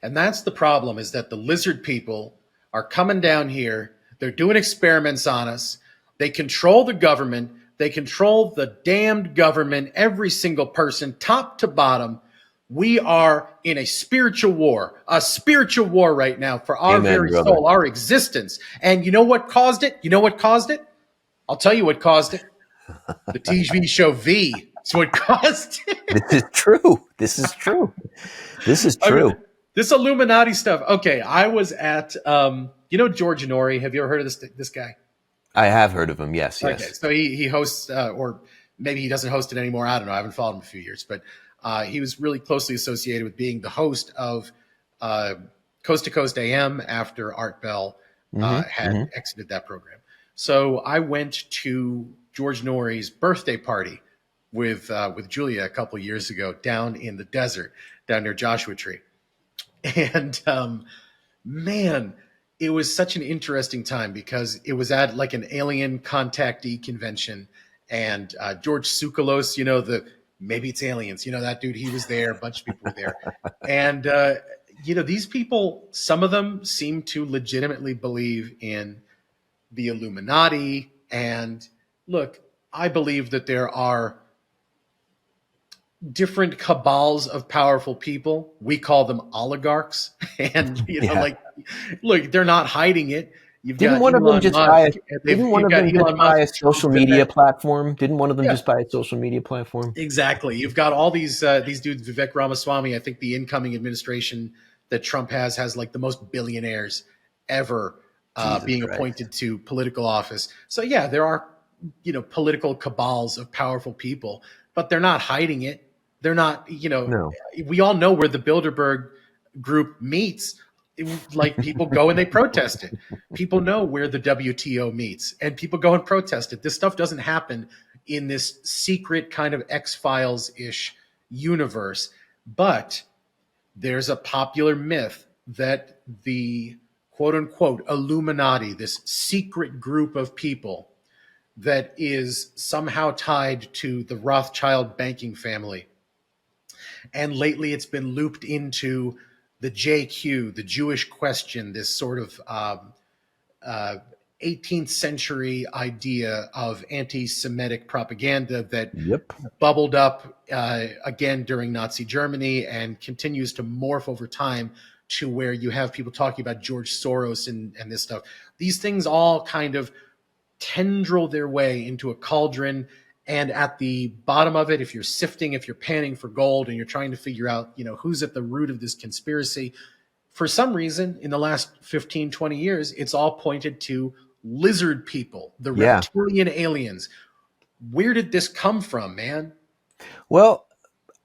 And that's the problem, is that the lizard people are coming down here. They're doing experiments on us. They control the government. They control the damned government, every single person, top to bottom. We are in a spiritual war right now for our Amen, very brother. soul, our existence. And you know what caused it? You know what caused it? I'll tell you what caused it. The TV show V. It's what caused it. This is true. This is true. This is I true. mean, this Illuminati stuff. Okay, I was at, George Norrie. Have you ever heard of this guy? I have heard of him. Yes, yes. Okay, so he hosts, or maybe he doesn't host it anymore. I don't know. I haven't followed him in a few years, but he was really closely associated with being the host of Coast to Coast AM after Art Bell had exited that program. So I went to George Norrie's birthday party with Julia a couple of years ago down in the desert, down near Joshua Tree. And man, it was such an interesting time because it was at like an alien contactee convention, and George Tsoukalos, maybe it's aliens, that dude, he was there, a bunch of people were there. And, these people, some of them seem to legitimately believe in the Illuminati. And look, I believe that there are different cabals of powerful people. We call them oligarchs. And, look, they're not hiding it. Didn't one of them just buy a social media platform? Didn't one of them just buy a social media platform? Exactly. You've got all these dudes, Vivek Ramaswamy. I think the incoming administration that Trump has like the most billionaires ever being appointed to political office. So yeah, there are, political cabals of powerful people, but they're not hiding it. They're not, No. We all know where the Bilderberg group meets. Like, people go and they protest it. People know where the WTO meets, and people go and protest it. This stuff doesn't happen in this secret kind of X-Files-ish universe. But there's a popular myth that the quote-unquote Illuminati, this secret group of people that is somehow tied to the Rothschild banking family. And lately it's been looped into the JQ, the Jewish question, this sort of 18th century idea of anti-Semitic propaganda that bubbled up again during Nazi Germany and continues to morph over time to where you have people talking about George Soros and this stuff. These things all kind of tendril their way into a cauldron. And at the bottom of it, if you're sifting, if you're panning for gold and you're trying to figure out, who's at the root of this conspiracy, for some reason, in the last 15, 20 years, it's all pointed to lizard people, the reptilian aliens. Where did this come from, man? Well,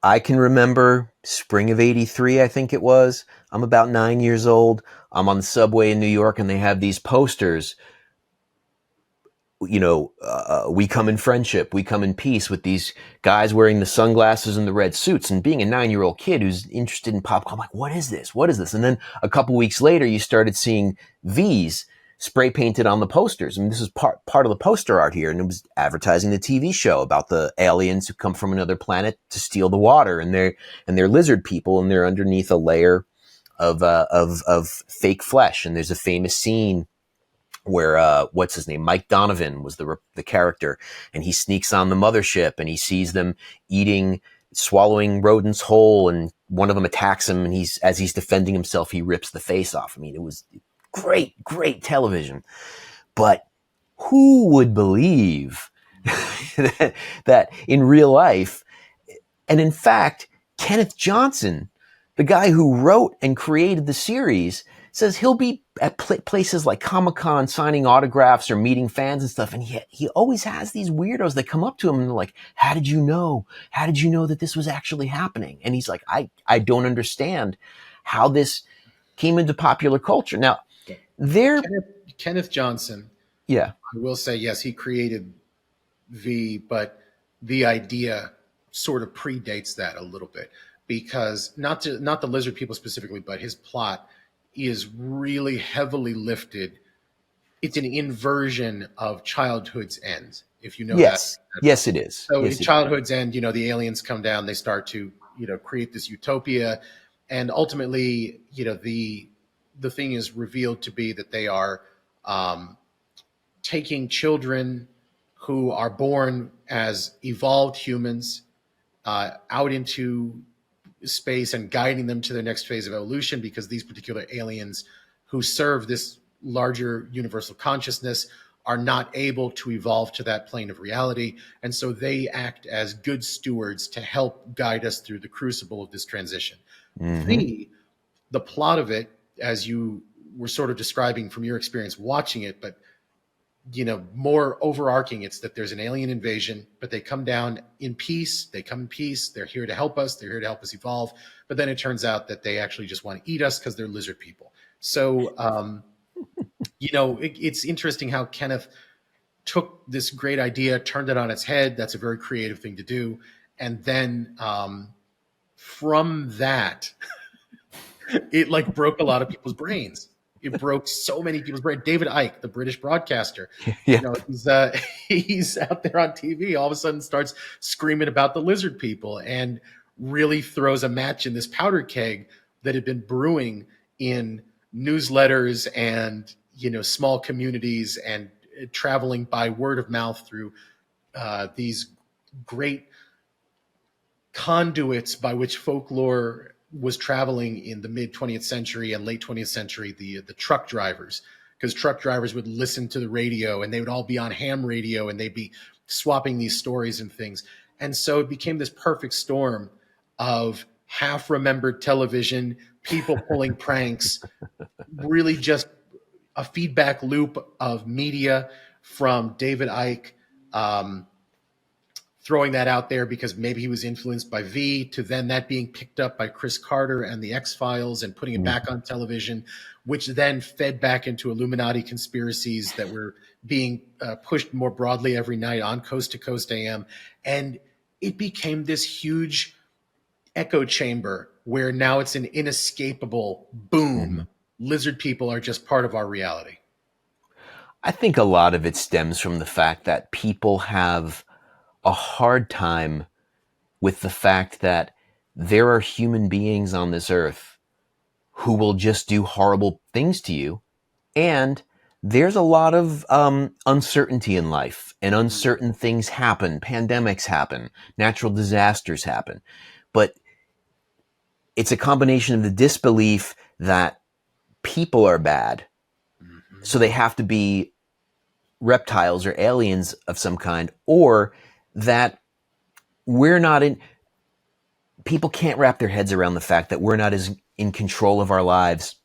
I can remember spring of '83, I think it was. I'm about 9 years old. I'm on the subway in New York, and they have these posters. We come in friendship, we come in peace, with these guys wearing the sunglasses and the red suits. And being a 9-year-old kid who's interested in pop, I'm like, what is this? What is this? And then a couple weeks later, you started seeing V's spray painted on the posters. I mean, this is part of the poster art here. And it was advertising the TV show about the aliens who come from another planet to steal the water. And they're lizard people, and they're underneath a layer of fake flesh. And there's a famous scene where what's his name? Mike Donovan was the character, and he sneaks on the mothership and he sees them swallowing rodents whole, and one of them attacks him, and as he's defending himself, he rips the face off. I mean, it was great television. But who would believe that in real life? And in fact, Kenneth Johnson, the guy who wrote and created the series, says he'll be at places like Comic-Con signing autographs or meeting fans and stuff. And he always has these weirdos that come up to him and they're like, how did you know? How did you know that this was actually happening? And he's like, I don't understand how this came into popular culture. Now, Kenneth Johnson. Yeah. I will say, yes, he created V, but the idea sort of predates that a little bit, because not the lizard people specifically, but his plot is really heavily lifted. It's an inversion of Childhood's End, if you know that. Yes, it is. So in Childhood's End, the aliens come down, they start to, create this utopia, And ultimately, the thing is revealed to be that they are taking children who are born as evolved humans out into space and guiding them to their next phase of evolution, because these particular aliens who serve this larger universal consciousness are not able to evolve to that plane of reality. And so they act as good stewards to help guide us through the crucible of this transition. Mm-hmm. The plot of it, as you were sort of describing from your experience watching it, but more overarching, it's that there's an alien invasion, but they come down in peace. They come in peace. They're here to help us. They're here to help us evolve. But then it turns out that they actually just want to eat us because they're lizard people. So, it's interesting how Kenneth took this great idea, turned it on its head. That's a very creative thing to do. And then from that, it like broke a lot of people's brains. It broke so many people's brains. David Icke, the British broadcaster, Yeah. he's out there on TV. All of a sudden, starts screaming about the lizard people and really throws a match in this powder keg that had been brewing in newsletters and small communities and traveling by word of mouth through these great conduits by which folklore was traveling in the mid 20th century and late 20th century, the truck drivers, because truck drivers would listen to the radio and they would all be on ham radio and they'd be swapping these stories and things. And so it became this perfect storm of half remembered television, people pulling pranks, really just a feedback loop of media from David Icke, throwing that out there because maybe he was influenced by V, to then that being picked up by Chris Carter and the X-Files and putting it back on television, which then fed back into Illuminati conspiracies that were being pushed more broadly every night on Coast to Coast AM. And it became this huge echo chamber where now it's an inescapable boom. Mm-hmm. Lizard people are just part of our reality. I think a lot of it stems from the fact that people have a hard time with the fact that there are human beings on this earth who will just do horrible things to you. And there's a lot of uncertainty in life, and uncertain things happen. Pandemics happen. Natural disasters happen. But it's a combination of the disbelief that people are bad, so they have to be reptiles or aliens of some kind, or that we're not in. People can't wrap their heads around the fact that we're not as in control of our lives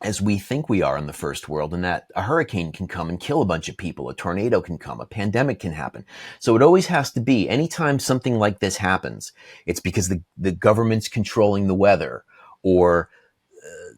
as we think we are in the first world, and that a hurricane can come and kill a bunch of people, a tornado can come, a pandemic can happen. So it always has to be, anytime something like this happens, it's because the government's controlling the weather, or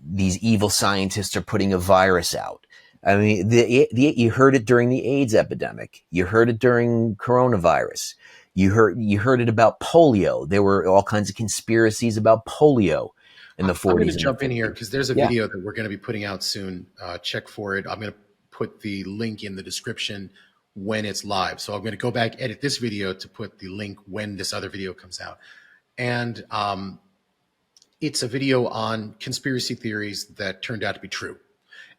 these evil scientists are putting a virus out. I mean, you heard it during the AIDS epidemic. You heard it during coronavirus. You heard it about polio. There were all kinds of conspiracies about polio in the 40s. I'm going to jump in here because there's a video that we're going to be putting out soon. Check for it. I'm going to put the link in the description when it's live. So I'm going to go back, edit this video to put the link when this other video comes out. And it's a video on conspiracy theories that turned out to be true.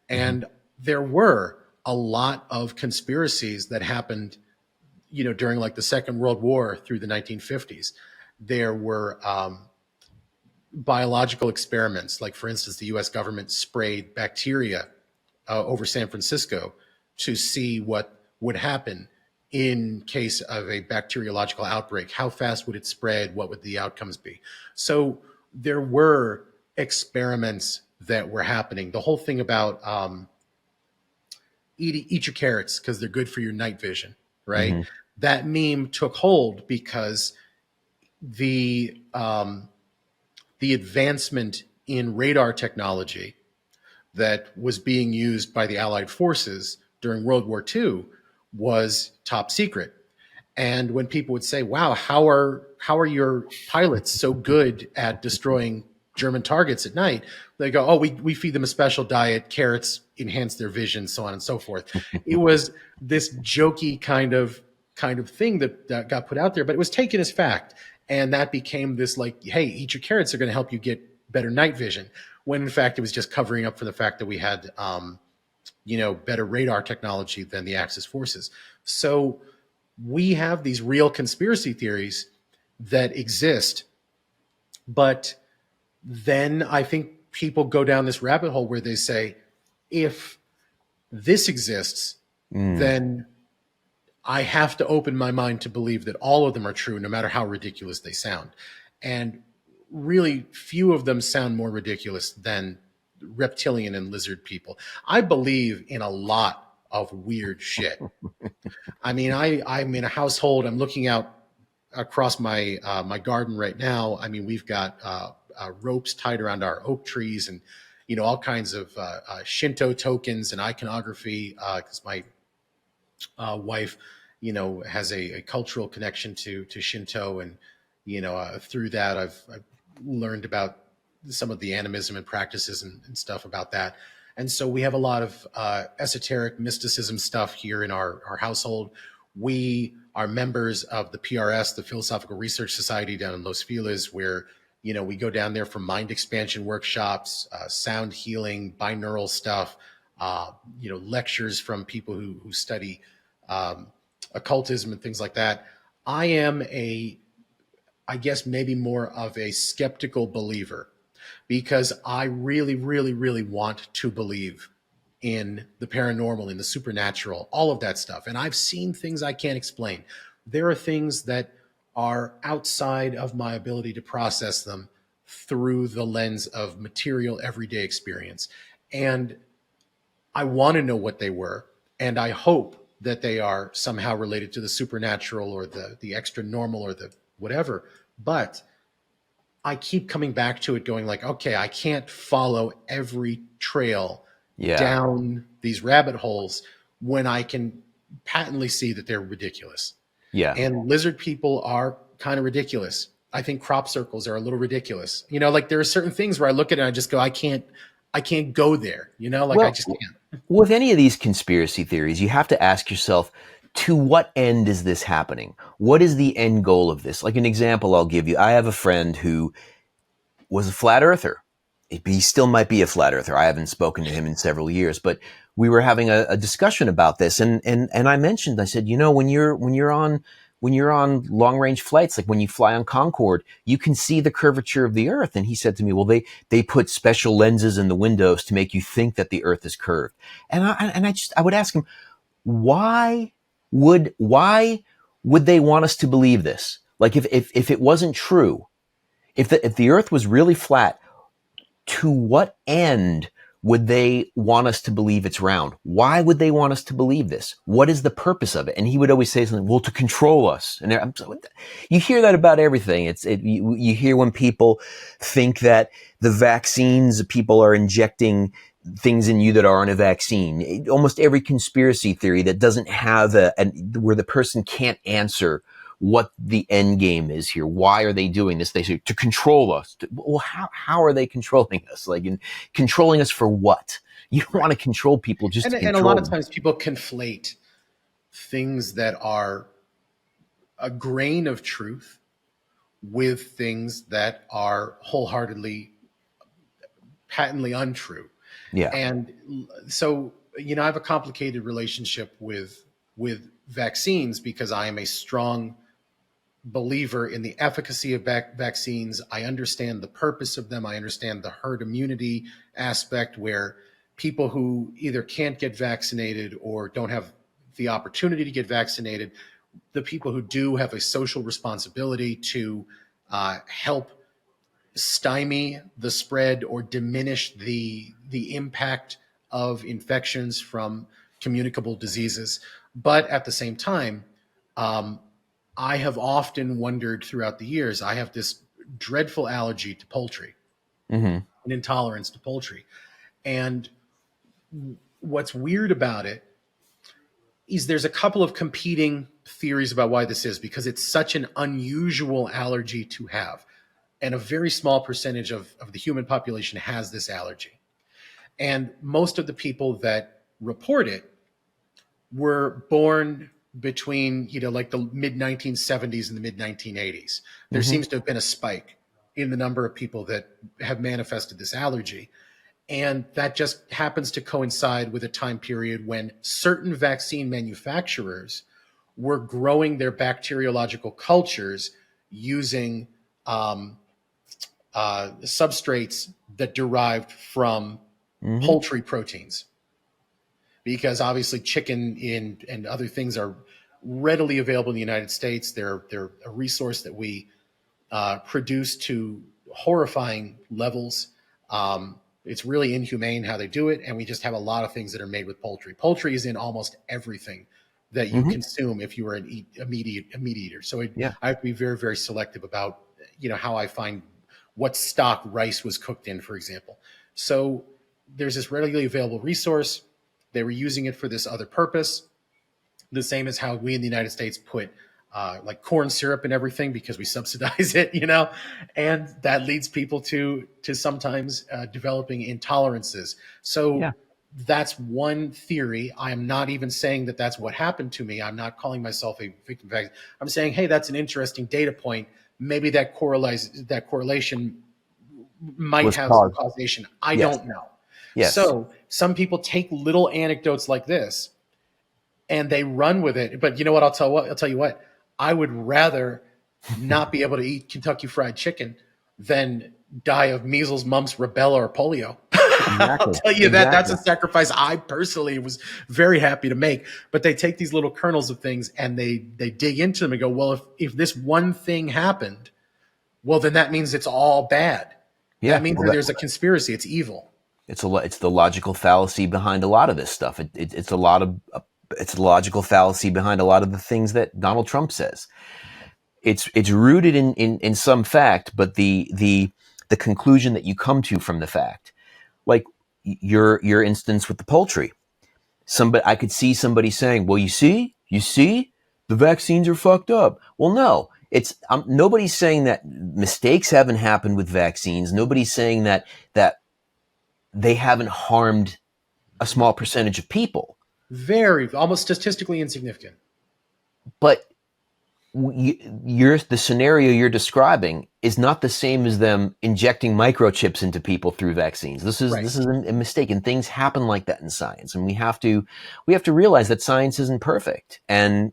And there were a lot of conspiracies that happened, during like the Second World War through the 1950s. There were biological experiments, like for instance, the US government sprayed bacteria over San Francisco to see what would happen in case of a bacteriological outbreak. How fast would it spread? What would the outcomes be? So there were experiments that were happening. The whole thing about eat your carrots because they're good for your night vision, right? Mm-hmm. That meme took hold because the advancement in radar technology that was being used by the Allied forces during World War II was top secret. And when people would say, wow, how are your pilots so good at destroying German targets at night? They go, oh, we feed them a special diet, carrots enhance their vision, so on and so forth. It was this jokey kind of thing that got put out there, but it was taken as fact. And that became this like, hey, eat your carrots, are going to help you get better night vision, when in fact it was just covering up for the fact that we had better radar technology than the Axis forces. So we have these real conspiracy theories that exist, but then I think people go down this rabbit hole where they say, if this exists, then I have to open my mind to believe that all of them are true, no matter how ridiculous they sound. And really, few of them sound more ridiculous than reptilian and lizard people. I believe in a lot of weird shit. I mean, I'm in a household. I'm looking out across my my garden right now. I mean, we've got ropes tied around our oak trees, and all kinds of Shinto tokens and iconography. Because my wife, has a cultural connection to Shinto, and through that, I've learned about some of the animism and practices and stuff about that. And so we have a lot of esoteric mysticism stuff here in our household. We are members of the PRS, the Philosophical Research Society down in Los Feliz, where we go down there for mind expansion workshops, sound healing, binaural stuff, lectures from people who study occultism and things like that. I am I guess maybe more of a skeptical believer, because I really, really, really want to believe in the paranormal, in the supernatural, all of that stuff. And I've seen things I can't explain. There are things that are outside of my ability to process them through the lens of material everyday experience. And I want to know what they were. And I hope that they are somehow related to the supernatural or the extra normal or the whatever. But I keep coming back to it going like, okay, I can't follow every trail down these rabbit holes when I can patently see that they're ridiculous. Yeah. And lizard people are kind of ridiculous. I think crop circles are a little ridiculous. Like there are certain things where I look at it and I just go, I can't go there, I just can't. With any of these conspiracy theories, you have to ask yourself, to what end is this happening? What is the end goal of this? Like an example I'll give you. I have a friend who was a flat earther. He still might be a flat earther. I haven't spoken to him in several years, but we were having a discussion about this. And I mentioned, I said, when you're on long range flights, like when you fly on Concorde, you can see the curvature of the earth. And he said to me, well, they put special lenses in the windows to make you think that the earth is curved. And I would ask him, why would they want us to believe this? Like if it wasn't true, if the earth was really flat, to what end would they want us to believe it's round? Why would they want us to believe this? What is the purpose of it? And he would always say something, well, to control us. And you hear that about everything. You hear when people think that the vaccines, people are injecting things in you that aren't a vaccine. Almost every conspiracy theory that doesn't have where the person can't answer what the end game is here. Why are they doing this? They say to control us. Well, how are they controlling us? Like, controlling us for what? You don't want to control people just to control and a lot of them. times people conflate things that are a grain of truth with things that are wholeheartedly, patently untrue. Yeah. And so, I have a complicated relationship with vaccines, because I am a strong believer in the efficacy of vaccines. I understand the purpose of them. I understand the herd immunity aspect, where people who either can't get vaccinated or don't have the opportunity to get vaccinated, the people who do have a social responsibility to help stymie the spread or diminish the impact of infections from communicable diseases. But at the same time, I have often wondered throughout the years, I have this dreadful allergy to poultry, an intolerance to poultry. And what's weird about it is there's a couple of competing theories about why this is, because it's such an unusual allergy to have. And a very small percentage of the human population has this allergy. And most of the people that report it were born between, like the mid 1970s and the mid 1980s. There seems to have been a spike. in the number of people that have manifested this allergy. And that just happens to coincide with a time period when certain vaccine manufacturers were growing their bacteriological cultures using substrates that derived from Hmm. poultry proteins, because obviously chicken and other things are readily available in the United States. They're a resource that we produce to horrifying levels. It's really inhumane how they do it, and we just have a lot of things that are made with poultry. Poultry is in almost everything that you Hmm. consume if you are a meat eater. So Yeah. I have to be very, very selective about how I find what stock rice was cooked in, for example. So there's this readily available resource. They were using it for this other purpose, the same as how we in the United States put like corn syrup and everything because we subsidize it, and that leads people to sometimes developing intolerances. So Yeah. that's one theory. I am not even saying that that's what happened to me. I'm not calling myself a victim. I'm saying, hey, that's an interesting data point. Maybe that correlation might Was have some caused. causation. I Yes. don't know. Yes. So some people take little anecdotes like this and they run with it. But you know what? I'll tell you what. I would rather not be able to eat Kentucky Fried Chicken than die of measles, mumps, rubella, or polio. I'll Exactly. tell you that that's Exactly. a sacrifice I personally was very happy to make. But they take these little kernels of things and they dig into them and go, well, if this one thing happened, well, then that means it's all bad. That Yeah. means Well, that there's a conspiracy. It's evil. it's the logical fallacy behind a lot of this stuff. It's a lot of it's the logical fallacy behind a lot of the things that Donald Trump says. It's rooted in some fact, but the conclusion that you come to from the fact, like your instance with the poultry. Somebody, I could see somebody saying, "Well, you see, the vaccines are fucked up." Well, no, it's nobody's saying that mistakes haven't happened with vaccines. Nobody's saying that they haven't harmed a small percentage of people. Very, almost statistically insignificant. But the scenario you're describing is not the same as them injecting microchips into people through vaccines. Right. This is a mistake, and things happen like that in science, and we have to realize that science isn't perfect. And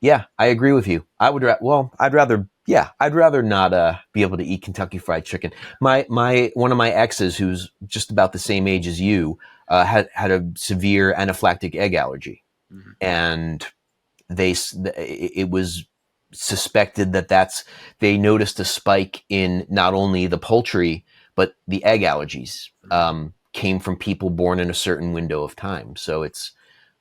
yeah, I agree with you. I'd rather not be able to eat Kentucky Fried Chicken. My one of my exes, who's just about the same age as you, had a severe anaphylactic egg allergy, Mhm. and it was suspected they noticed a spike in not only the poultry but the egg allergies came from people born in a certain window of time. So it's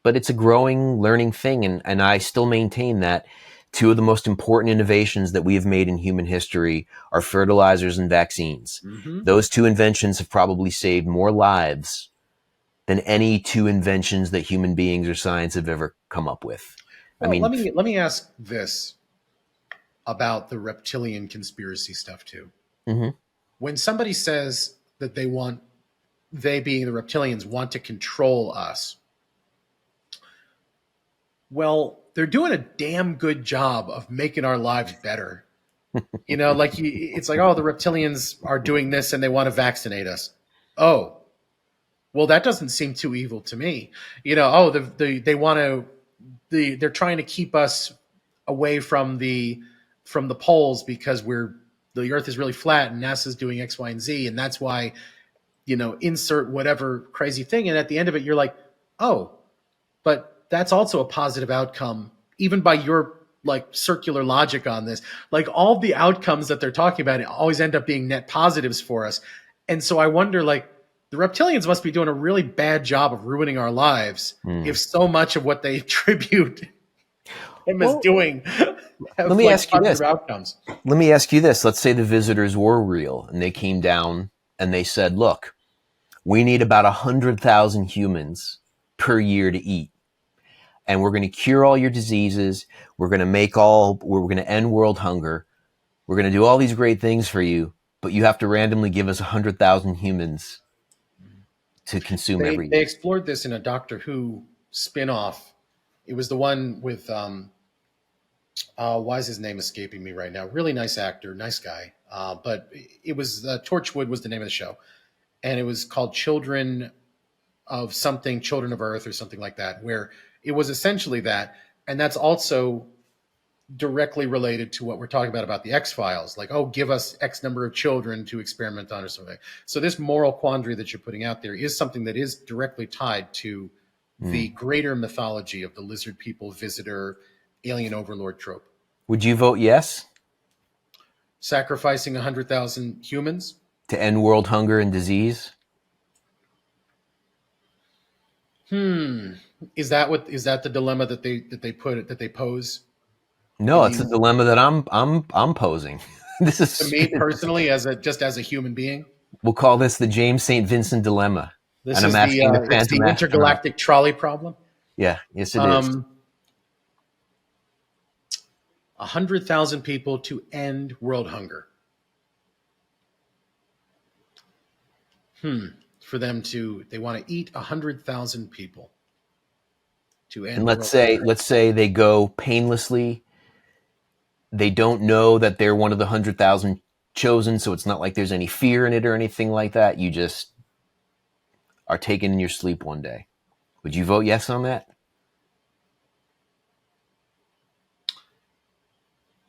a growing, learning thing, and I still maintain that two of the most important innovations that we have made in human history are fertilizers and vaccines. Mhm. Those two inventions have probably saved more lives than any two inventions that human beings or science have ever come up with. I Well, mean, let me ask this about the reptilian conspiracy stuff too. mhm. When somebody says that they being the reptilians want to control us, well, they're doing a damn good job of making our lives better. Like it's like, oh, the reptilians are doing this and they want to vaccinate us. Oh, well, that doesn't seem too evil to me. Oh, they want to they're trying to keep us away from the poles because the Earth is really flat and NASA's doing X, Y, and Z, and that's why insert whatever crazy thing, and at the end of it, you're like, oh, but that's also a positive outcome, even by your like circular logic on this. Like all the outcomes that they're talking about always end up being net positives for us, and so I wonder, like, the reptilians must be doing a really bad job of ruining our lives if Mm. so much of what they attribute him as Well, doing let have me like ask you this. positive outcomes. Let me ask you this. Let's say the visitors were real and they came down and they said, "Look, we need about 100,000 humans per year to eat, and we're going to cure all your diseases. We're going to end world hunger. We're going to do all these great things for you, but you have to randomly give us 100,000 humans to consume every They year." explored this in a Doctor Who spin-off. It was the one with Why is his name escaping me right now? Really nice actor, nice guy. But it was Torchwood was the name of the show, and it was called Children of something, Children of Earth, or something like that, where it was essentially that, and that's also directly related to what we're talking about the X Files. Like, oh, give us X number of children to experiment on or something. So this moral quandary that you're putting out there is something that is directly tied to the greater mythology of the lizard people, visitor, alien overlord trope. Would you vote yes Sacrificing 100,000 humans? to end world hunger and disease? Is that the dilemma that they pose? No, it's a dilemma that I'm posing. This To is me personally, as a human being, we'll call this the James St. Vincent dilemma. this And I'm is asking the it's the Phantom Astronaut. intergalactic trolley problem. Yeah, yes it is. 100,000 people to end world hunger. For them they want to eat 100,000 people to end. And world hunger. let's say they go painlessly. They don't know that they're one of the 100,000 chosen, so it's not like there's any fear in it or anything like that. You just are taken in your sleep one day. Would you vote yes on that?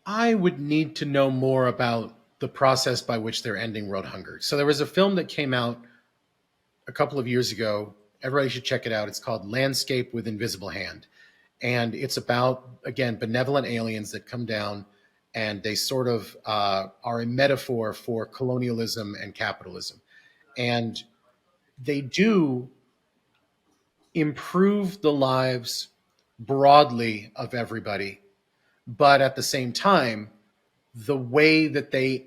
I would need to know more about the process by which they're ending world hunger. So there was a film that came out a couple of years ago. Everybody should check it out. It's called Landscape with Invisible Hand. And it's about, again, benevolent aliens that come down, and they sort of are a metaphor for colonialism and capitalism. And they do improve the lives broadly of everybody, but at the same time, the way that they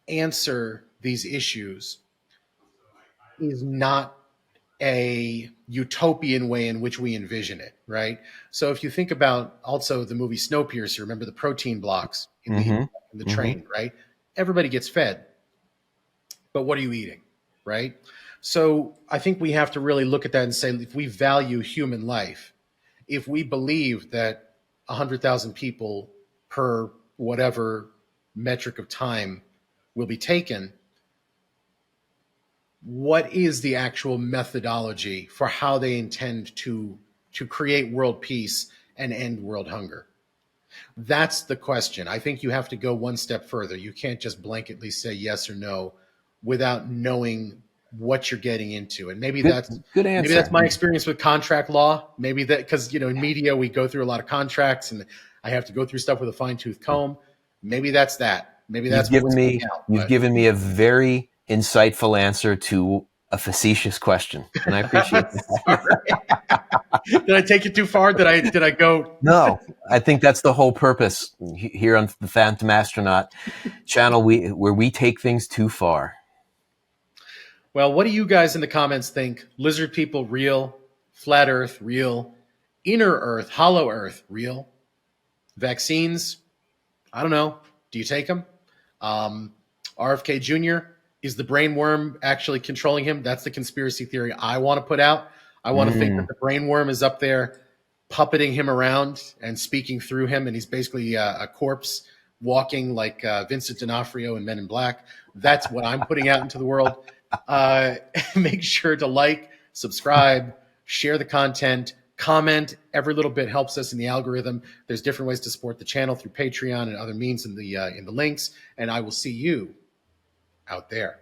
answer these issues is not a utopian way in which we envision it, right? So if you think about also the movie Snowpiercer, remember the protein blocks in the train, right? Everybody gets fed, but what are you eating, right? So I think we have to really look at that and say, if we value human life, if we believe that 100,000 people per whatever metric of time will be taken, what is the actual methodology for how they intend to create world peace and end world hunger? That's the question. I think you have to go one step further. You can't just blanketly say yes or no without knowing what you're getting into. And maybe Good that's answer. my experience with contract law. Maybe that, because in media we go through a lot of contracts and I have to go through stuff with a fine-tooth comb. Maybe that's that. Maybe that's what's coming out. You've given me a very insightful answer to a facetious question, and I appreciate that. Did I take it too far? Did I go? No, I think that's the whole purpose here on the Phantom Astronaut channel, where we take things too far. Well, what do you guys in the comments think? Lizard people real? Flat Earth real? Inner Earth, hollow Earth real? Vaccines? I don't know. Do you take them? RFK Jr., is the brain worm actually controlling him? That's the conspiracy theory I want to put out. I want to think that the brain worm is up there puppeting him around and speaking through him, and he's basically a corpse walking like Vincent D'Onofrio in Men in Black. That's what I'm putting out into the world. Make sure to like, subscribe, share the content, comment. Every little bit helps us in the algorithm. There's different ways to support the channel through Patreon and other means in the links. And I will see you out there.